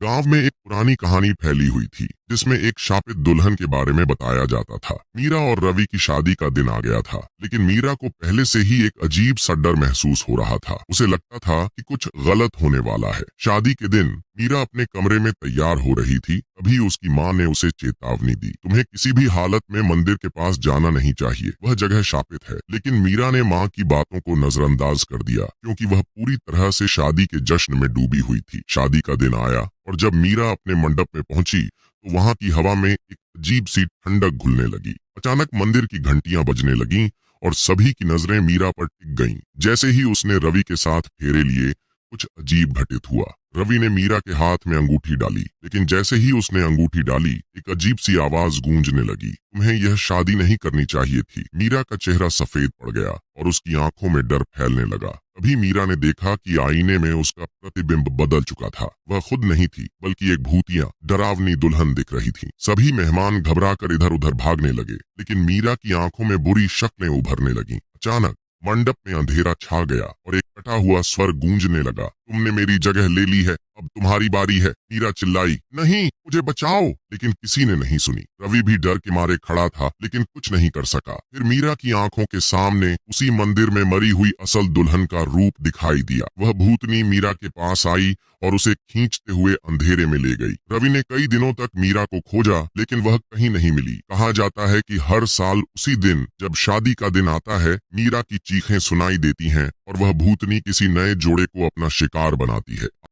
गांव में एक पुरानी कहानी फैली हुई थी जिसमें एक शापित दुल्हन के बारे में बताया जाता था। मीरा और रवि की शादी का दिन आ गया था, लेकिन मीरा को पहले से ही एक अजीब सा डर महसूस हो रहा था। उसे लगता था कि कुछ गलत होने वाला है। शादी के दिन मीरा अपने कमरे में तैयार हो रही थी, तभी उसकी माँ ने उसे चेतावनी दी, तुम्हें किसी भी हालत में मंदिर के पास जाना नहीं चाहिए, वह जगह शापित है। लेकिन मीरा ने माँ की बातों को नजरअंदाज कर दिया, क्योंकि वह पूरी तरह से शादी के जश्न में डूबी हुई थी। शादी का दिन आया और जब मीरा अपने मंडप में पहुंची तो वहां की हवा में एक अजीब सी ठंडक घुलने लगी। अचानक मंदिर की घंटियां बजने लगीं और सभी की नजरें मीरा पर टिक गईं। जैसे ही उसने रवि के साथ फेरे लिए, कुछ अजीब घटित हुआ। रवि ने मीरा के हाथ में अंगूठी डाली, लेकिन जैसे ही उसने अंगूठी डाली, एक अजीब सी आवाज गूंजने लगी, तुम्हें यह शादी नहीं करनी चाहिए थी। मीरा का चेहरा सफेद पड़ गया और उसकी आंखों में डर फैलने लगा। तभी मीरा ने देखा कि आईने में उसका प्रतिबिंब बदल चुका था। वह खुद नहीं थी, बल्कि एक भूतिया डरावनी दुल्हन दिख रही थी। सभी मेहमान घबराकर इधर उधर भागने लगे, लेकिन मीरा की आंखों में बुरी शक्लें उभरने लगीं। अचानक मंडप में अंधेरा छा गया और एक कटा हुआ स्वर गूंजने लगा, तुमने मेरी जगह ले ली है, अब तुम्हारी बारी है। मीरा चिल्लाई, नहीं, मुझे बचाओ, लेकिन किसी ने नहीं सुनी। रवि भी डर के मारे खड़ा था, लेकिन कुछ नहीं कर सका। फिर मीरा की आंखों के सामने उसी मंदिर में मरी हुई असल दुल्हन का रूप दिखाई दिया। वह भूतनी मीरा के पास आई और उसे खींचते हुए अंधेरे में ले गई। रवि ने कई दिनों तक मीरा को खोजा, लेकिन वह कहीं नहीं मिली। कहा जाता है कि हर साल उसी दिन जब शादी का दिन आता है, मीरा की चीखें सुनाई देती हैं और वह भूतनी किसी नए जोड़े को अपना शिकार बनाती है।